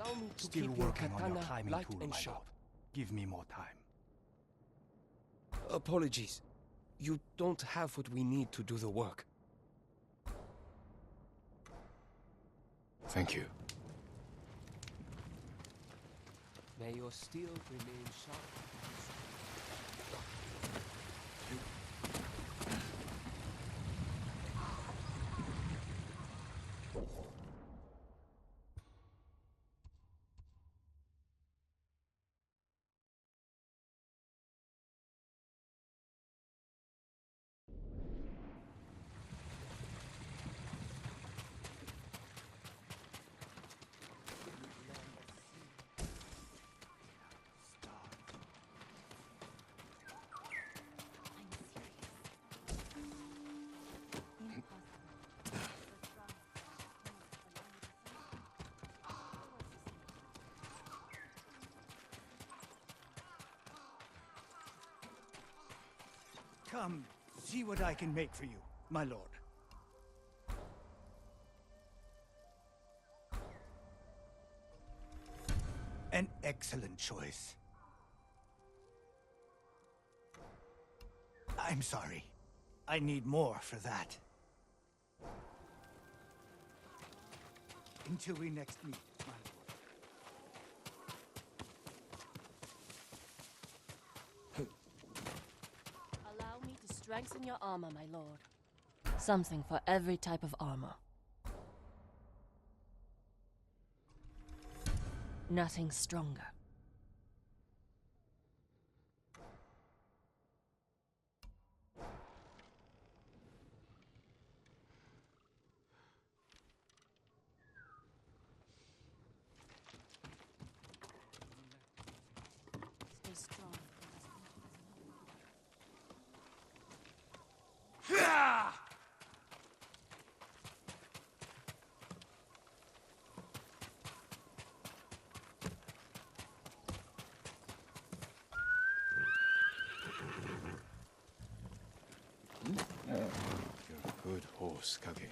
Allow me to Still keep your working on your katana climbing light tool, and my sharp. lord. Give me more time. Apologies. You don't have what we need to do the work. Thank you. May your steel remain sharp. Come, see what I can make for you, my lord. An excellent choice. I'm sorry. I need more for that. Until we next meet, my lord. Allow me to strengthen your armor, my lord. Something for every type of armor. Nothing stronger. Stay strong. You're a good horse, Kage.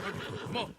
Come on.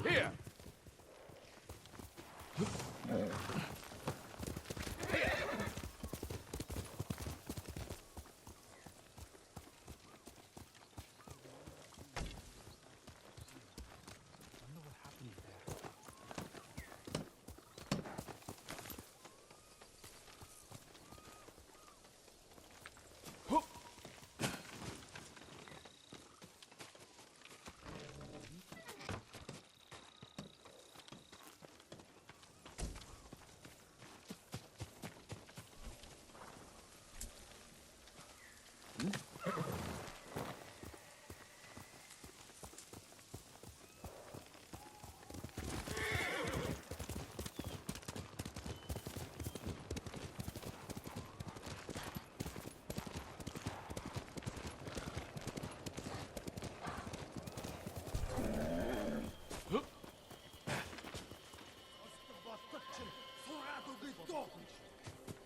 Here!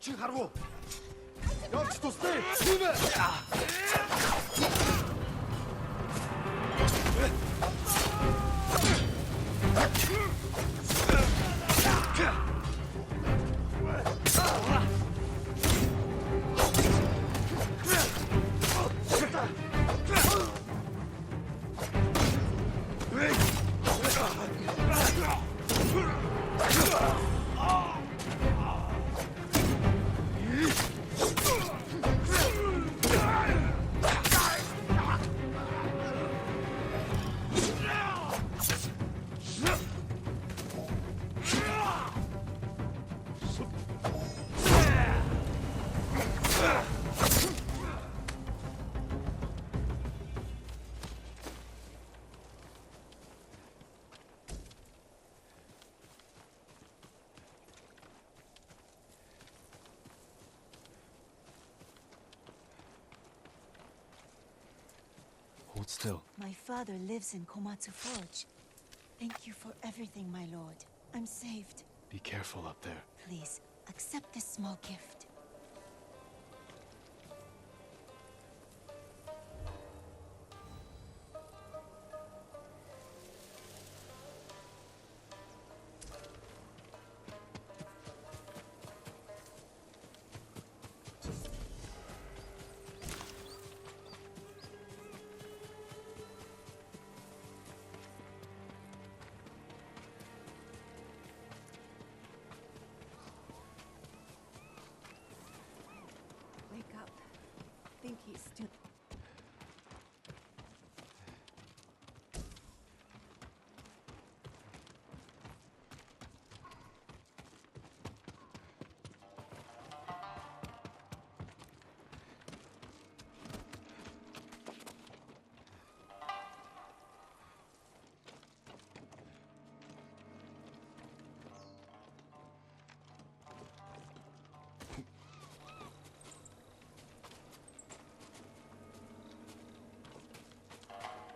Чи харгу. Явж тустай. Шүмэ. Hold still. My father lives in Komatsu Forge. Thank you for everything, my lord. I'm saved. Be careful up there. Please, accept this small gift. Wake up. Think he's still...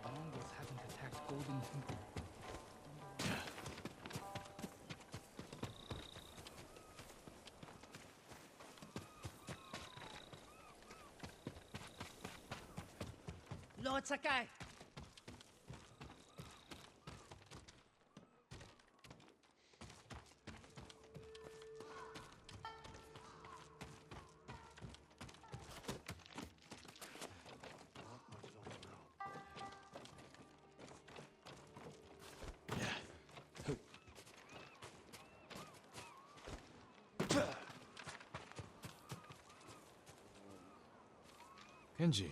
Mongols haven't attacked Golden Temple. Lord Sakai! Kenji,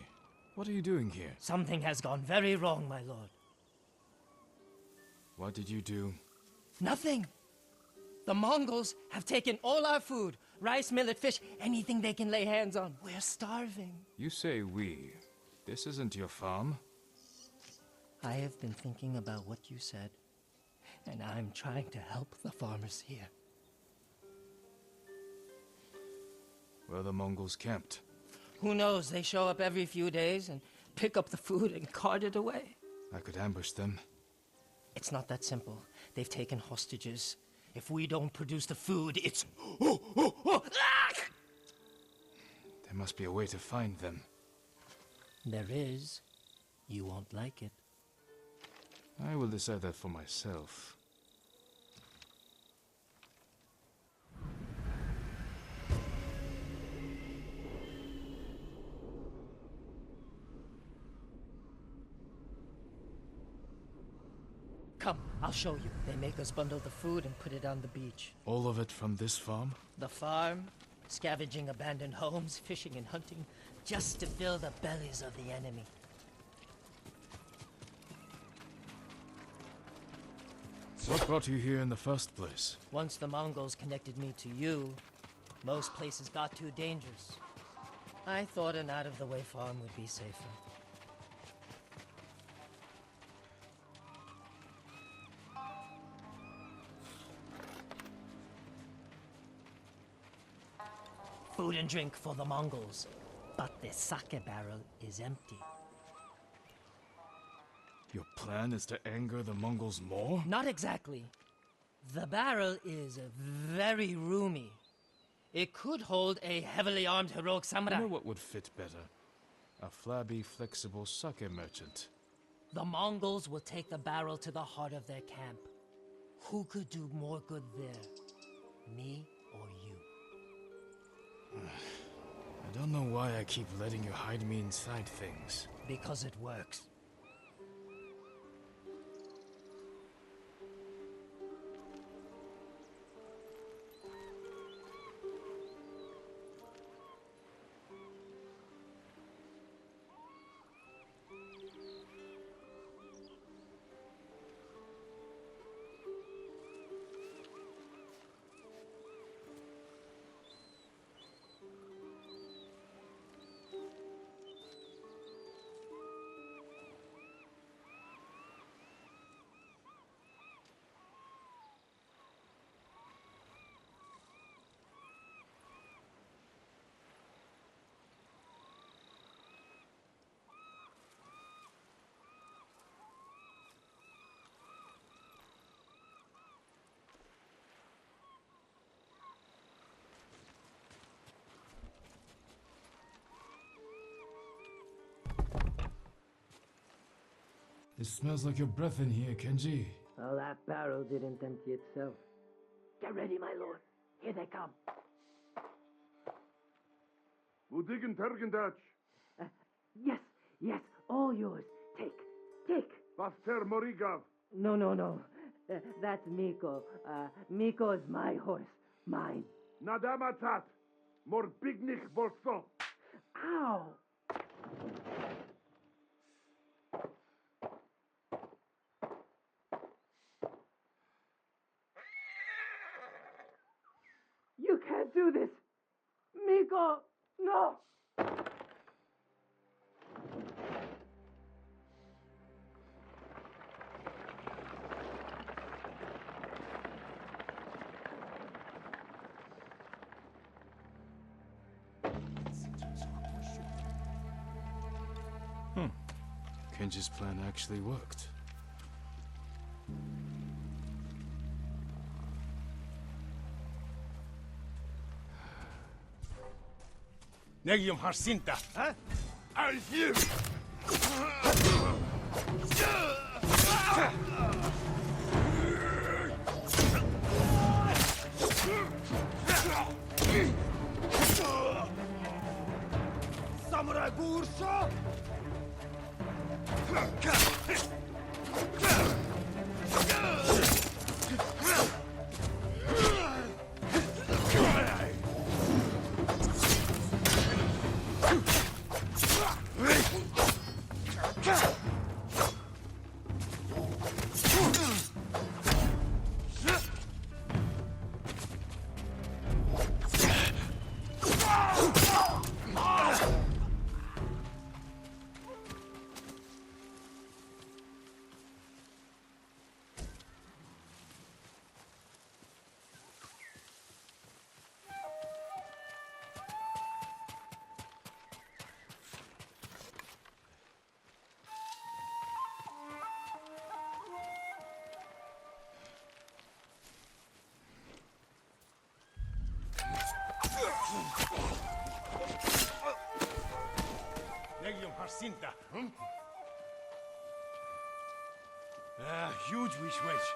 what are you doing here? Something has gone very wrong, my lord. What did you do? Nothing! The Mongols have taken all our food. Rice, millet, fish, anything they can lay hands on. We're starving. You say we. This isn't your farm. I have been thinking about what you said, and I'm trying to help the farmers here. Where the Mongols camped. Who knows? They show up every few days and pick up the food and cart it away. I could ambush them. It's not that simple. They've taken hostages. If we don't produce the food, it's... There must be a way to find them. There is. You won't like it. I will decide that for myself. Come, I'll show you. They make us bundle the food and put it on the beach. All of it from this farm? The farm, scavenging abandoned homes, fishing and hunting, just to fill the bellies of the enemy. What brought you here in the first place? Once the Mongols connected me to you, most places got too dangerous. I thought an out-of-the-way farm would be safer. Food and drink for the Mongols, but the sake barrel is empty. Your plan is to anger the Mongols more? Not exactly. The barrel is very roomy. It could hold a heavily armed heroic samurai. You know what would fit better? A flabby, flexible sake merchant. The Mongols will take the barrel to the heart of their camp. Who could do more good there? Me or you? I don't know why I keep letting you hide me inside things. Because it works. smells like your breath in here, Kenji. Well, that barrel didn't empty itself. Get ready, my lord. Here they come. Wudigen Tergendach. Yes, yes, all yours. Take. Vaster Morigav. No. That's Miko. Miko is my horse. Mine. Nadamatat. Mor Bignich Bolson. Ow! You can't do this! Miko! No! Kenji's plan actually worked. Negium Harsinta. Huh? I'll hear. Samurai Bursha! Negium Harsinta. Huge wish wedge.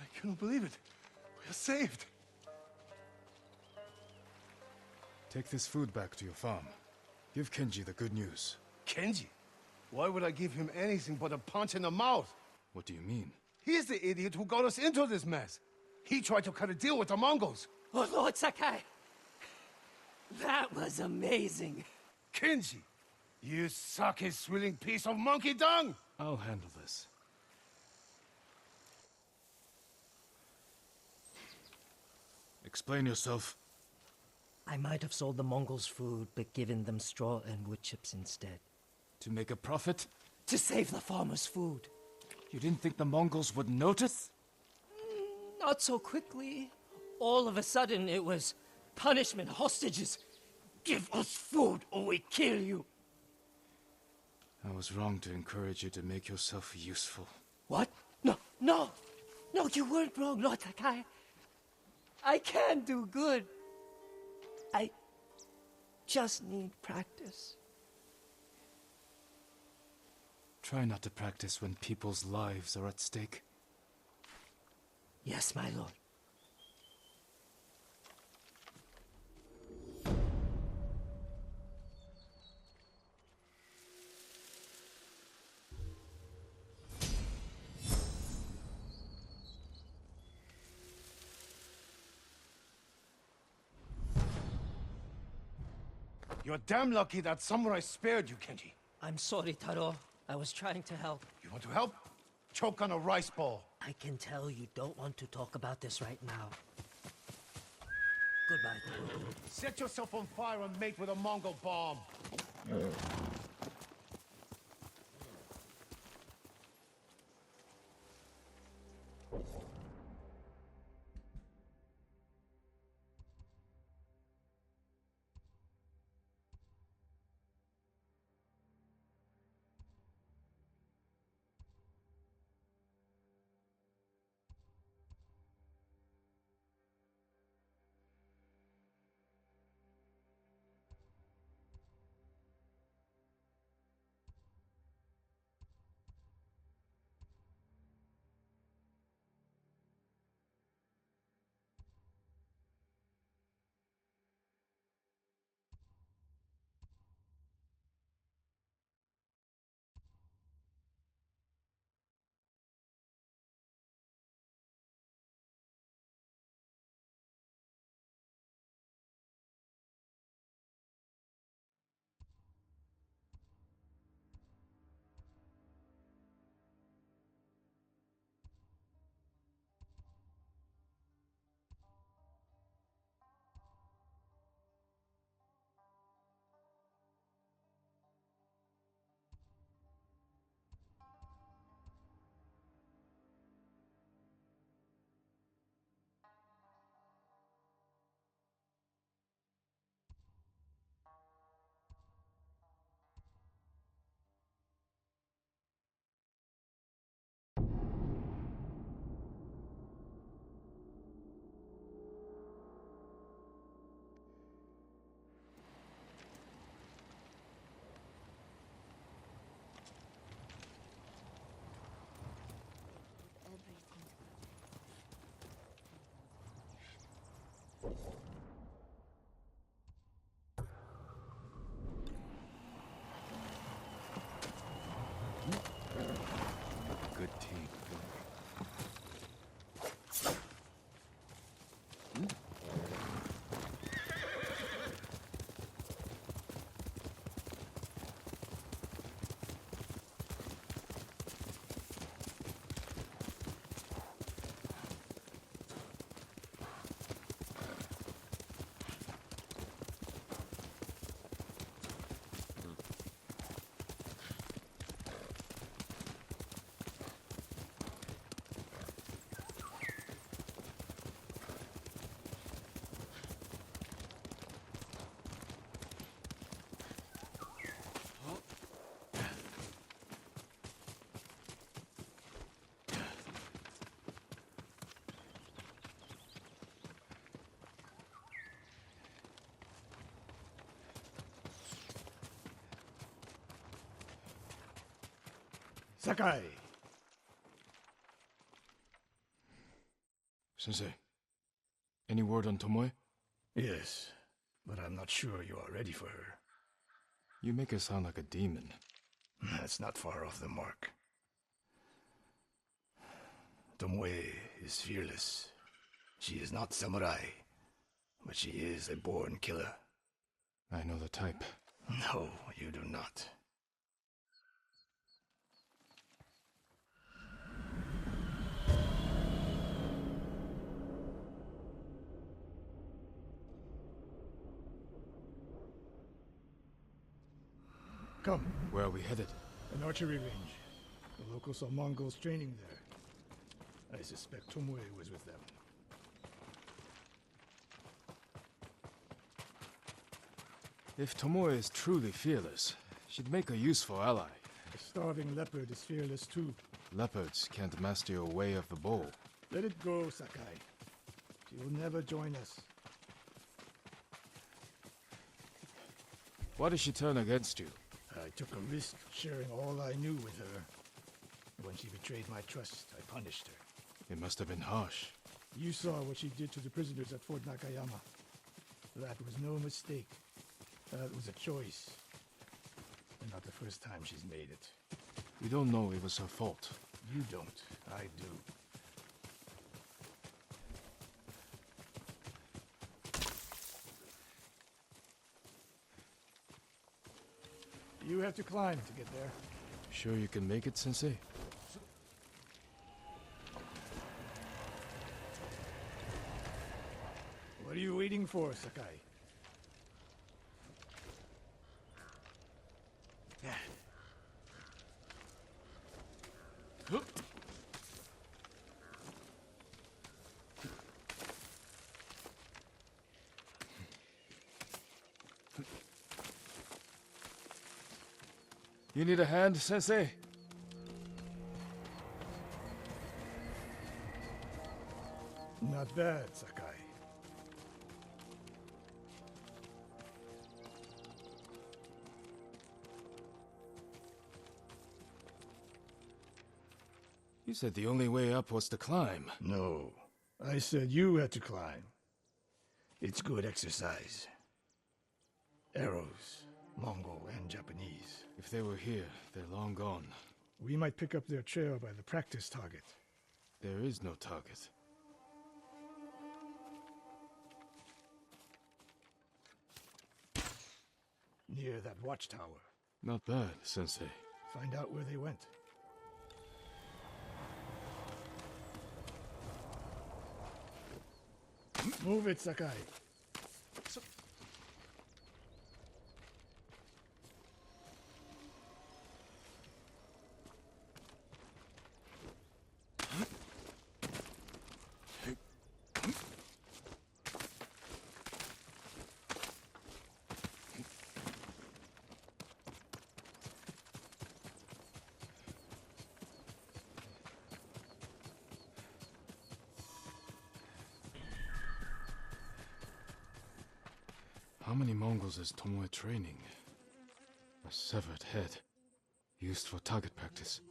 I cannot believe it. We are saved. Take this food back to your farm. Give Kenji the good news. Kenji? Why would I give him anything but a punch in the mouth? What do you mean? He's the idiot who got us into this mess. He tried to cut a deal with the Mongols. Oh, Lord Sakai! That was amazing! Kenji, you sake-swilling piece of monkey dung! I'll handle this. Explain yourself. I might have sold the Mongols food, but given them straw and wood chips instead. To make a profit? To save the farmers' food. You didn't think the Mongols would notice? Not so quickly. All of a sudden, it was punishment, hostages. Give us food or we kill you. I was wrong to encourage you to make yourself useful. What? No, you weren't wrong, Lord Sakai. I can do good. I just need practice. Try not to practice when people's lives are at stake. Yes, my lord. You're damn lucky that samurai spared you, Kenji. I'm sorry, Taro. I was trying to help. You want to help? Choke on a rice ball. I can tell you don't want to talk about this right now. Goodbye, Taro. Set yourself on fire and mate with a Mongol bomb. Good team. Sakai! Sensei, any word on Tomoe? Yes, but I'm not sure you are ready for her. You make her sound like a demon. That's not far off the mark. Tomoe is fearless. She is not samurai, but she is a born killer. I know the type. No, you do not. Come, Where are we headed? an archery range. The locals saw Mongols training there. I suspect Tomoe was with them. If Tomoe is truly fearless, she'd make a useful ally. The starving leopard is fearless too. Leopards can't master your way of the bow. Let it go, Sakai. You'll never join us. Why did she turn against you? I took a risk sharing all I knew with her. When she betrayed my trust, I punished her. It must have been harsh. You saw what she did to the prisoners at Fort Nakayama. That was no mistake. That was a choice. And not the first time she's made it. We don't know it was her fault. You don't. I do. You have to climb to get there. Sure you can make it, Sensei? What are you waiting for, Sakai? You need a hand, Sensei? Not bad, Sakai. You said the only way up was to climb. No. I said you had to climb. It's good exercise. Arrows, Mongol and Japanese. If they were here, they're long gone. We might pick up their trail by the practice target. There is no target. Near that watchtower. Not bad, Sensei. Find out where they went. Move it, Sakai. How many Mongols is Tomoe training? A severed head. Used for target practice.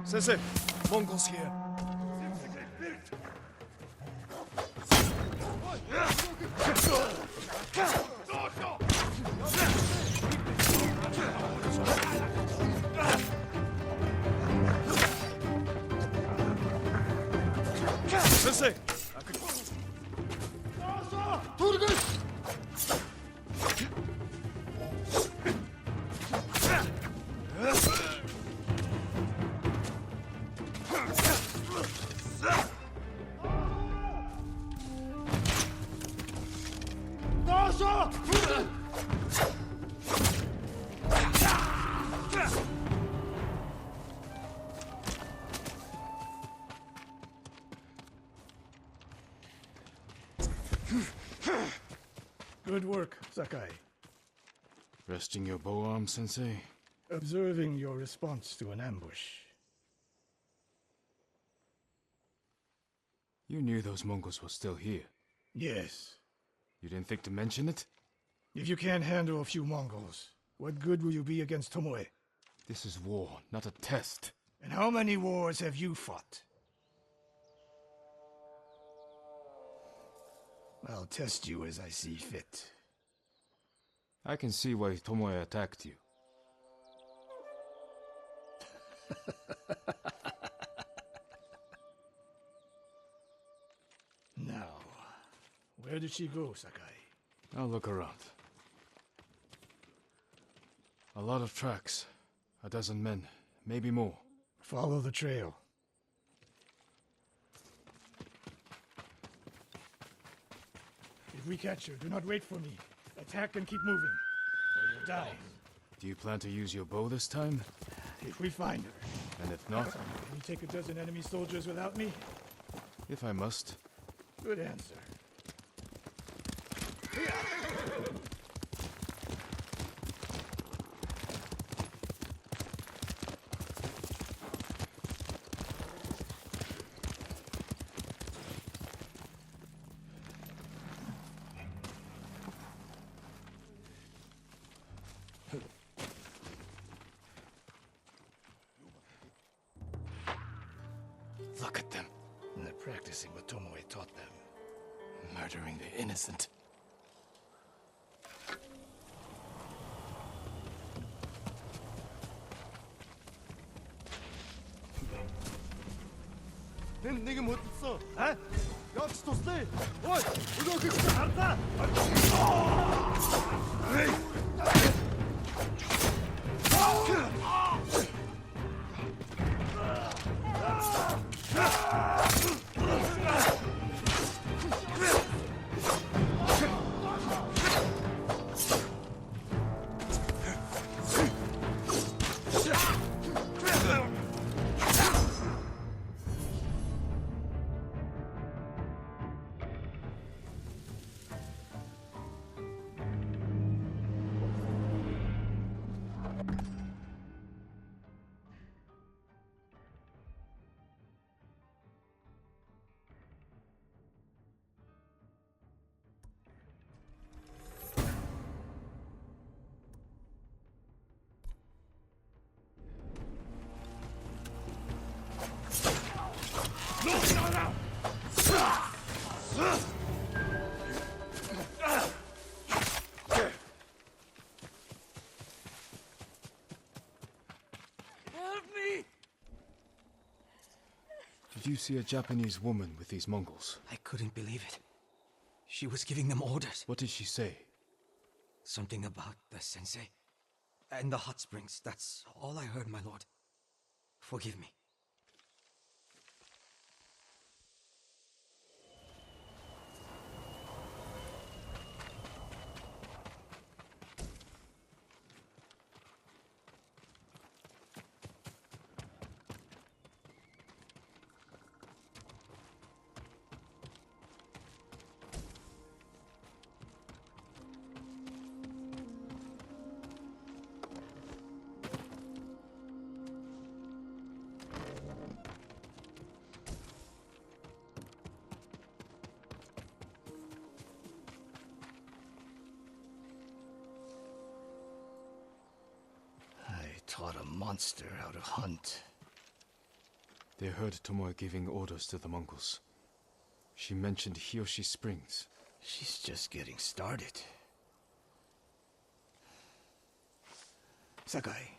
Sensei, Mongols here. Sensei! Good work, Sakai. Resting your bow arm, Sensei? Observing your response to an ambush. You knew those Mongols were still here. Yes. You didn't think to mention it? If you can't handle a few Mongols, what good will you be against Tomoe? This is war, not a test. And how many wars have you fought? I'll test you as I see fit. I can see why Tomoe attacked you. Now, where did she go, Sakai? I'll look around. A lot of tracks. A dozen men, maybe more. Follow the trail. If we catch her, do not wait for me. Attack and keep moving, or you'll die. Do you plan to use your bow this time? If we find her. And if not, Can you take a dozen enemy soldiers without me? if I must. Good answer. Look at them, And they're practicing what Tomoe taught them. murdering the innocent. 님 네게 못 있어. 에? 역시 도스네. 어이, 이거 그 알았다. Did you see a Japanese woman with these Mongols? I couldn't believe it. She was giving them orders. What did she say? Something about the sensei and the hot springs. That's all I heard, my lord. Forgive me. I taught a monster how to hunt. They heard Tomoe giving orders to the Mongols. She mentioned Hiyoshi Springs. She's just getting started. Sakai,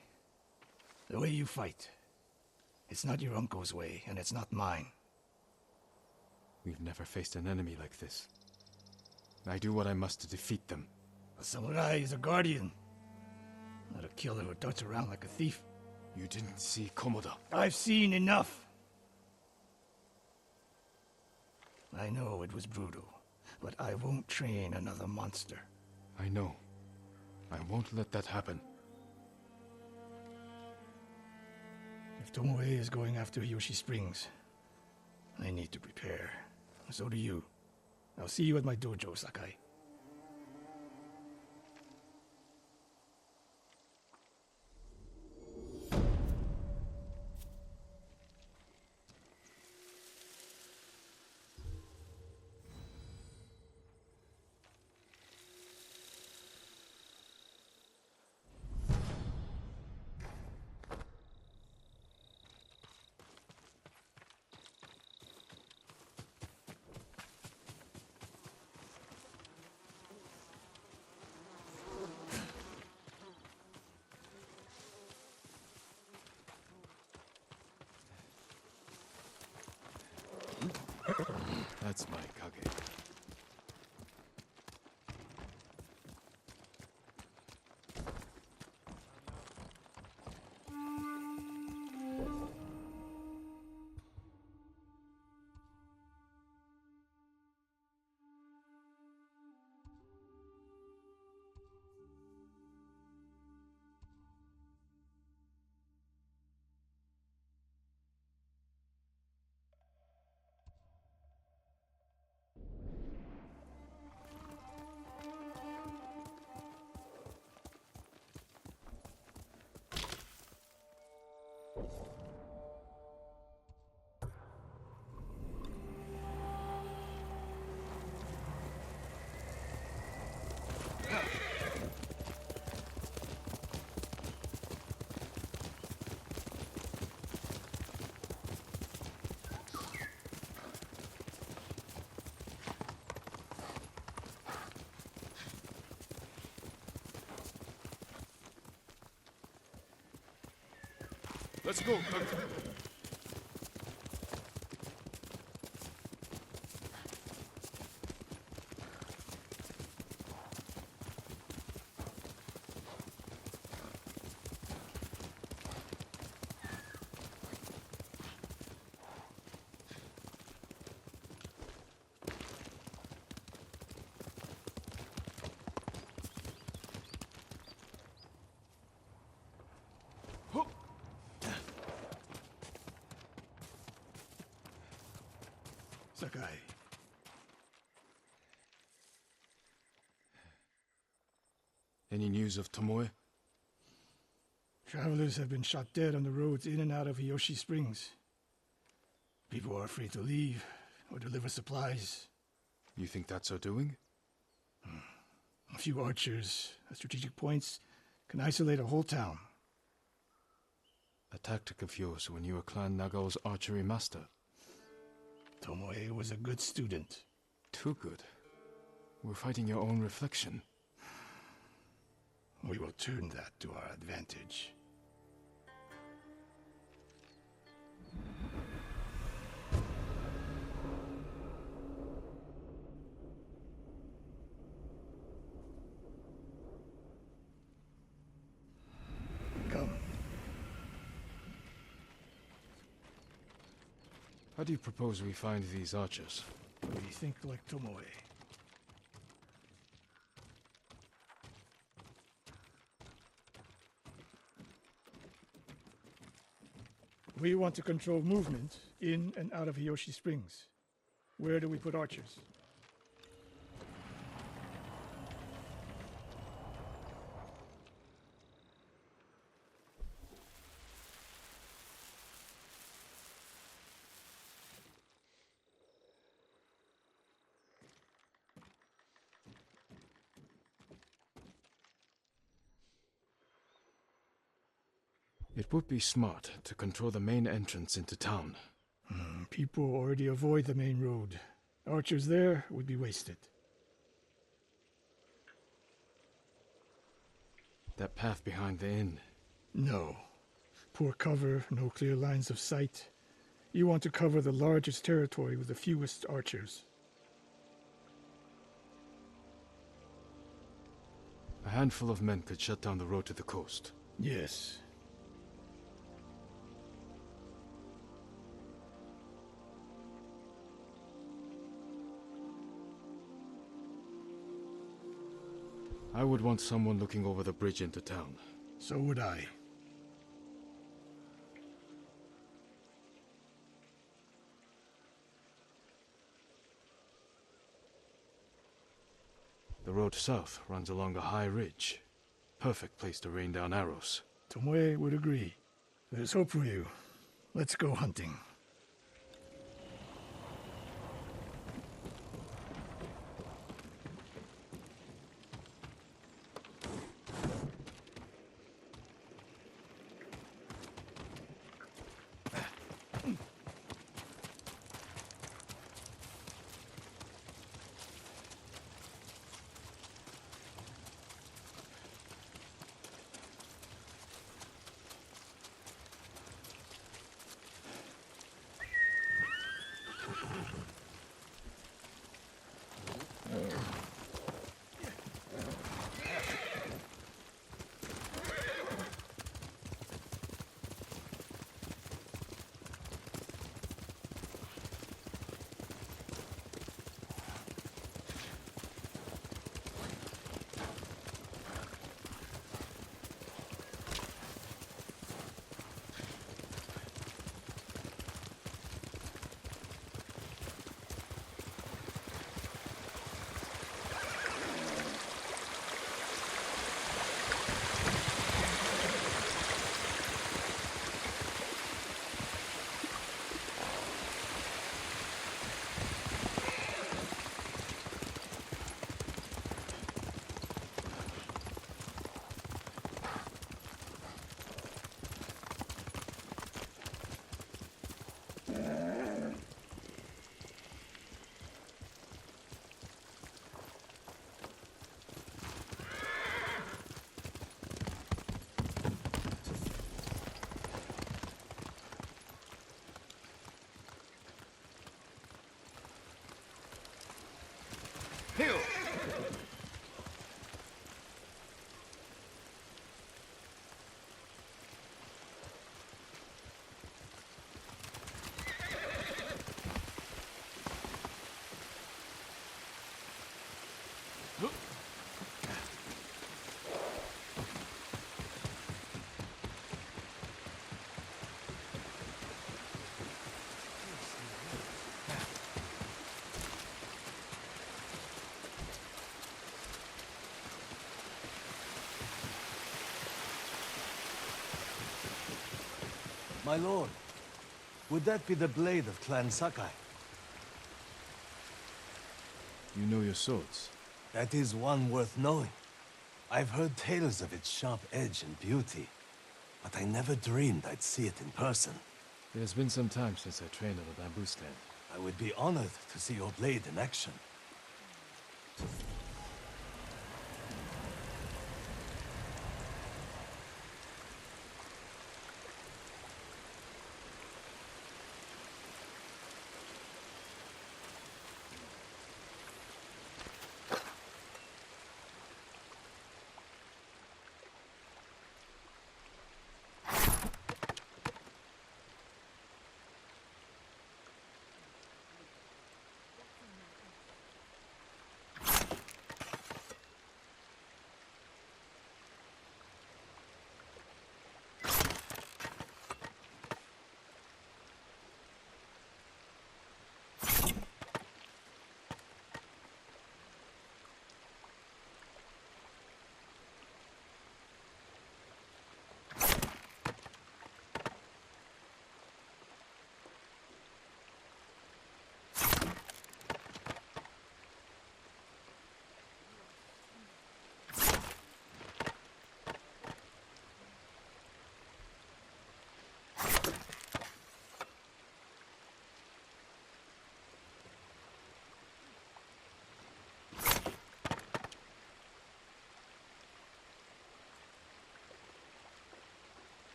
the way you fight, it's not your uncle's way, and it's not mine. We've never faced an enemy like this. I do what I must to defeat them. A samurai is a guardian, not a killer who darts around like a thief. You didn't see Komoda. I've seen enough. I know it was brutal, but I won't train another monster. I know. I won't let that happen. If Tomoe is going after Hiyoshi Springs, I need to prepare. So do you. I'll see you at my dojo, Sakai. That's my Kage. Let's go. Sakai. Any news of Tomoe? Travelers have been shot dead on the roads in and out of Hiyoshi Springs. People are afraid to leave or deliver supplies. You think that's her doing? A few archers at strategic points can isolate a whole town. A tactic of yours when you were Clan Nagao's archery master. Tomoe was a good student. Too good. We're fighting your own reflection. We will turn that to our advantage. Come. How do you propose we find these archers? We think like Tomoe. We want to control movement in and out of Hiyoshi Springs. Where do we put archers? It would be smart to control the main entrance into town. People already avoid the main road. Archers there would be wasted. That path behind the inn. No. Poor cover, no clear lines of sight. You want to cover the largest territory with the fewest archers. A handful of men could shut down the road to the coast. Yes. I would want someone looking over the bridge into town. So would I. The road south runs along a high ridge. Perfect place to rain down arrows. Tomoe would agree. There's hope for you. Let's go hunting. Heal! My lord, would that be the blade of Clan Sakai? You know your swords. That is one worth knowing. I've heard tales of its sharp edge and beauty, but I never dreamed I'd see it in person. It has been some time since I trained on a bamboo stand. I would be honored to see your blade in action.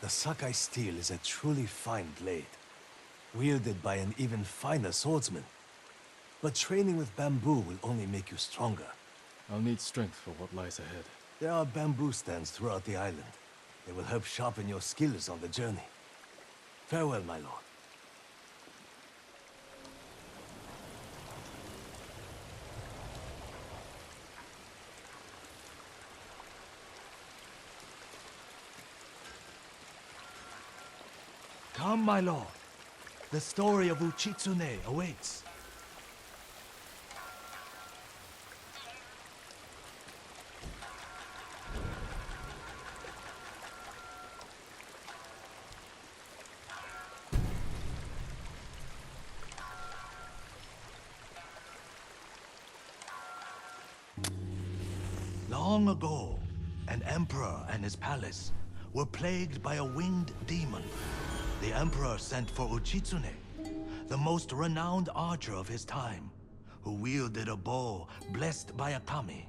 The Sakai steel is a truly fine blade, wielded by an even finer swordsman. But training with bamboo will only make you stronger. I'll need strength for what lies ahead. There are bamboo stands throughout the island. They will help sharpen your skills on the journey. Farewell, my lord. Come, my lord. The story of Uchitsune awaits. Long ago, an emperor and his palace were plagued by a winged demon. The emperor sent for Uchitsune, the most renowned archer of his time, who wielded a bow blessed by a kami.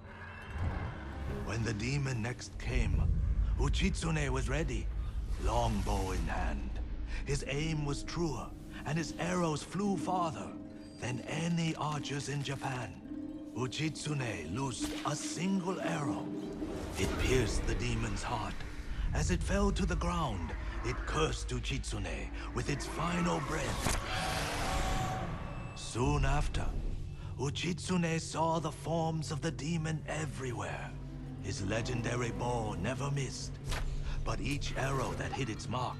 When the demon next came, Uchitsune was ready, longbow in hand. His aim was truer, and his arrows flew farther than any archers in Japan. Uchitsune loosed a single arrow. It pierced the demon's heart. As it fell to the ground, it cursed Uchitsune with its final breath. Soon after, Uchitsune saw the forms of the demon everywhere. His legendary bow never missed, but each arrow that hit its mark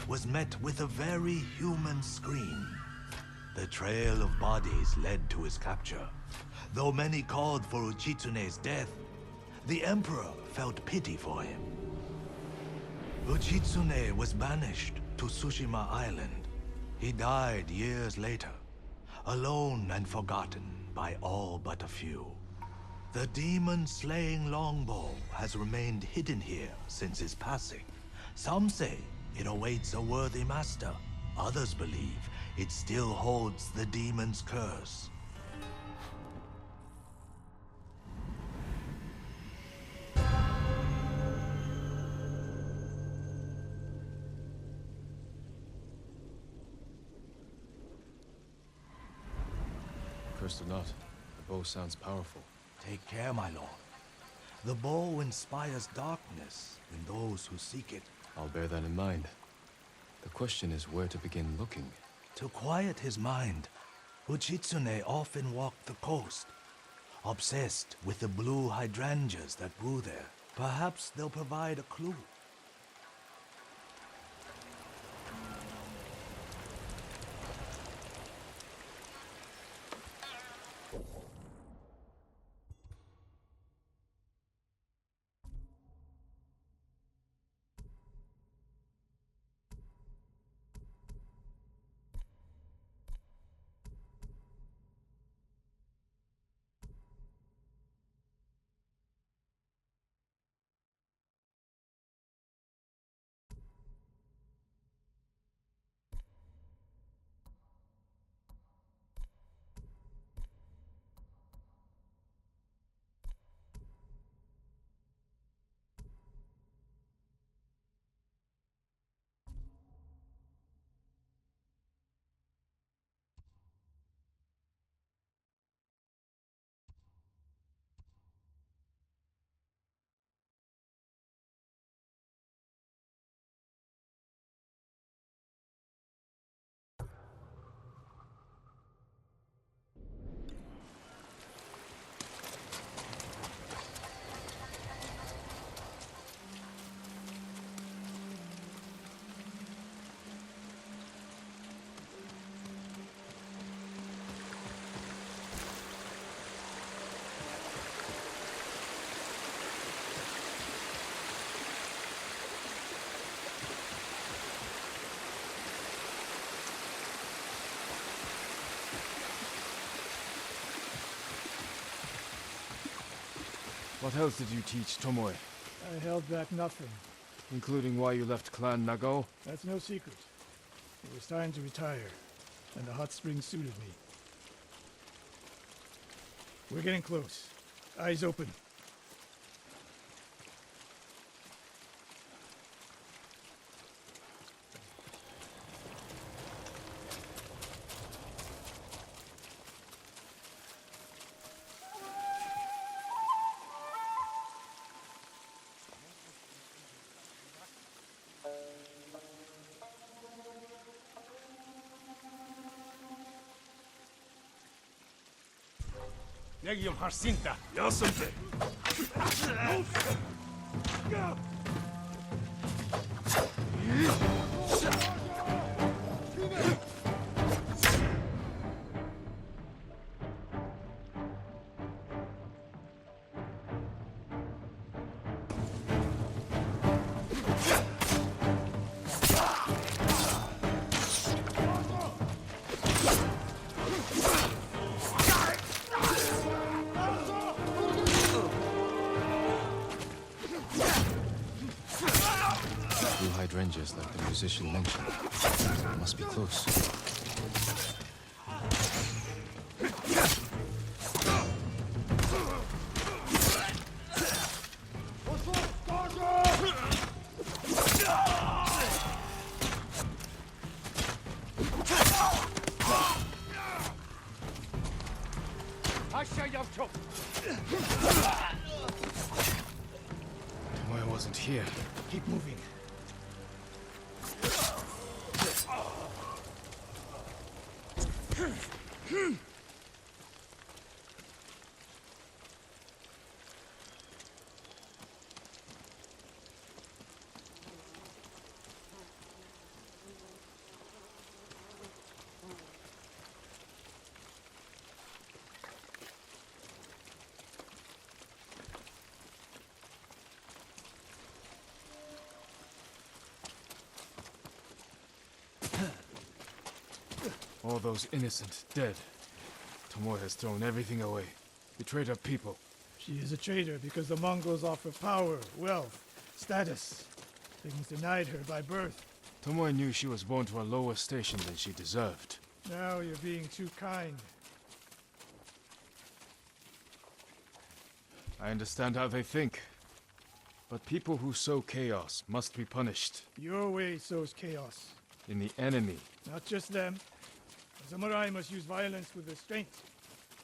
was met with a very human scream. The trail of bodies led to his capture. Though many called for Uchitsune's death, the emperor felt pity for him. Uchitsune was banished to Tsushima Island. He died years later, alone and forgotten by all but a few. The demon-slaying longbow has remained hidden here since his passing. Some say it awaits a worthy master. Others believe it still holds the demon's curse. Cursed or not, the bow sounds powerful. Take care, my lord. The bow inspires darkness in those who seek it. I'll bear that in mind. The question is where to begin looking. To quiet his mind, Uchitsune often walked the coast, obsessed with the blue hydrangeas that grew there. Perhaps they'll provide a clue. What else did you teach, Tomoe? I held back nothing. Including why you left Clan Nagao? That's no secret. It was time to retire, and the hot spring suited me. We're getting close. Eyes open. Negium Harsinta. Yasumte. Blue hydrangeas like the musician mentioned. It must be close. Tomoe wasn't here. Keep moving. All those innocent dead. Tomoe has thrown everything away. Betrayed our people. She is a traitor because the Mongols offer power, wealth, status. Things denied her by birth. Tomoe knew she was born to a lower station than she deserved. Now you're being too kind. I understand how they think. But people who sow chaos must be punished. Your way sows chaos. In the enemy. Not just them. A samurai must use violence with restraint.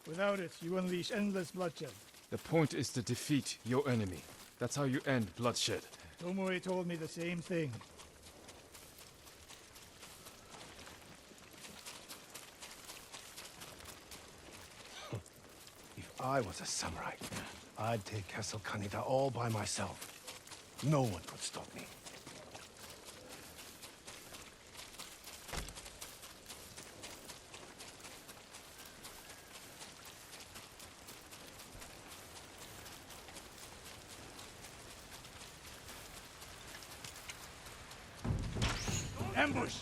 Without it, you unleash endless bloodshed. The point is to defeat your enemy. That's how you end bloodshed. Tomoe told me the same thing. If I was a samurai, I'd take Castle Kaneda all by myself. No one could stop me. Ambush!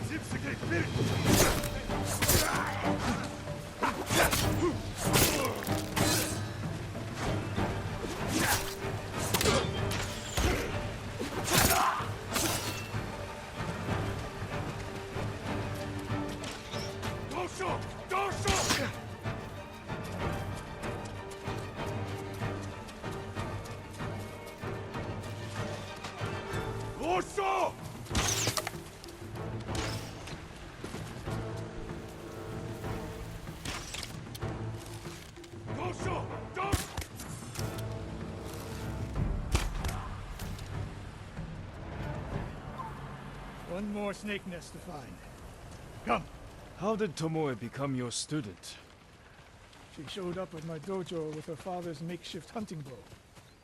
Jin Sakai, One more snake nest to find. Come. How did Tomoe become your student? She showed up at my dojo with her father's makeshift hunting bow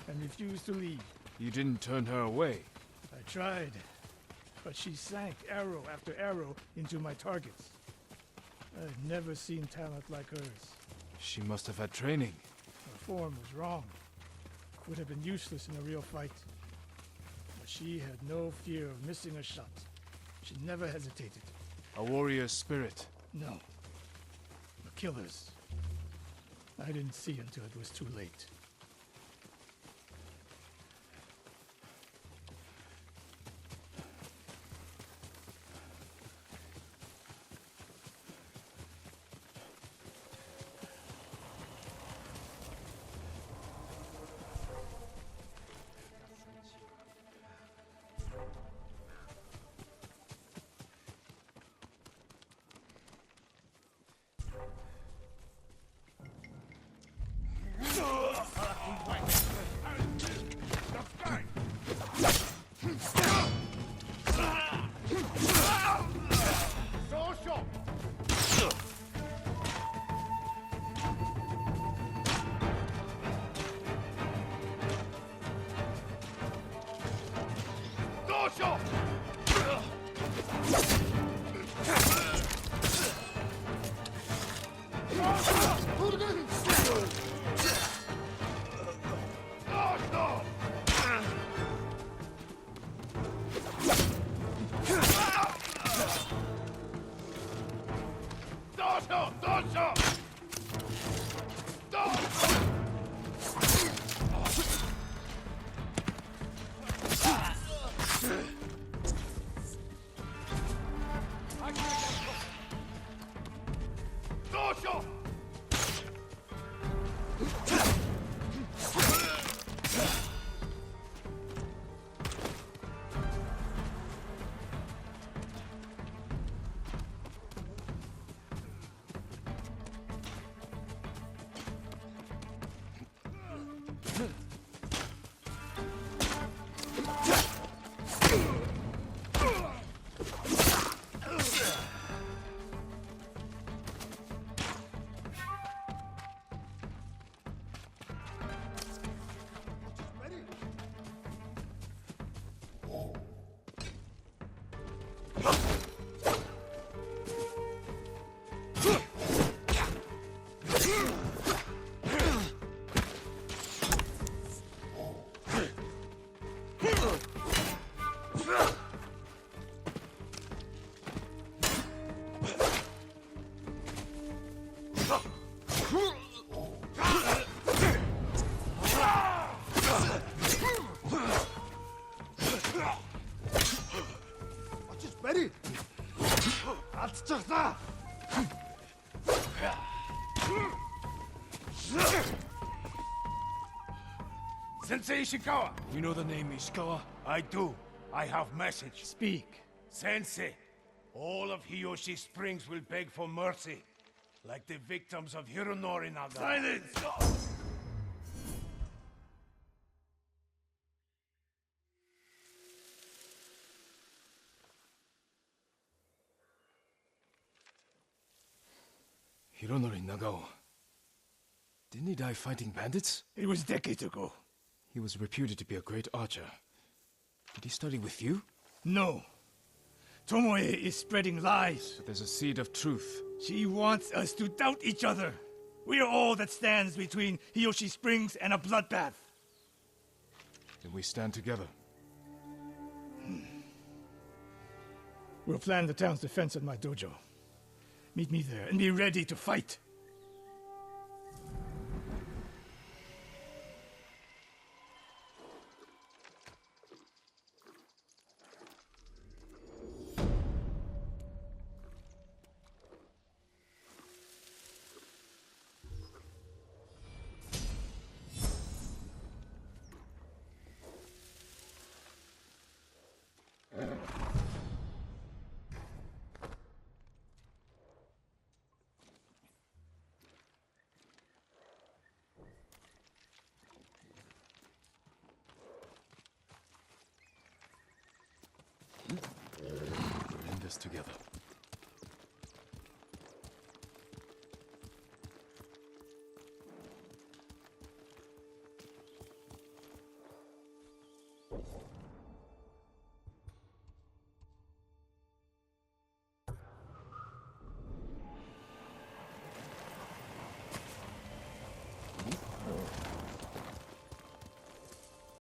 and refused to leave. You didn't turn her away. I tried, but she sank arrow after arrow into my targets. I've never seen talent like hers. She must have had training. Her form was wrong. Would have been useless in a real fight. But she had no fear of missing a shot. She never hesitated. A warrior's spirit. No. A killer's. I didn't see until it was too late. Sensei Ishikawa! You know the name Ishikawa? I do. I have message. Speak. Sensei, all of Hiyoshi Springs will beg for mercy, like the victims of Hironori Naga. Silence! Hironori Nagao. Didn't he die fighting bandits? It was decades ago. He was reputed to be a great archer. Did he study with you? No. Tomoe is spreading lies. But there's a seed of truth. She wants us to doubt each other. We are all that stands between Hiyoshi Springs and a bloodbath. Then we stand together. We'll plan the town's defense at my dojo. Meet me there and be ready to fight.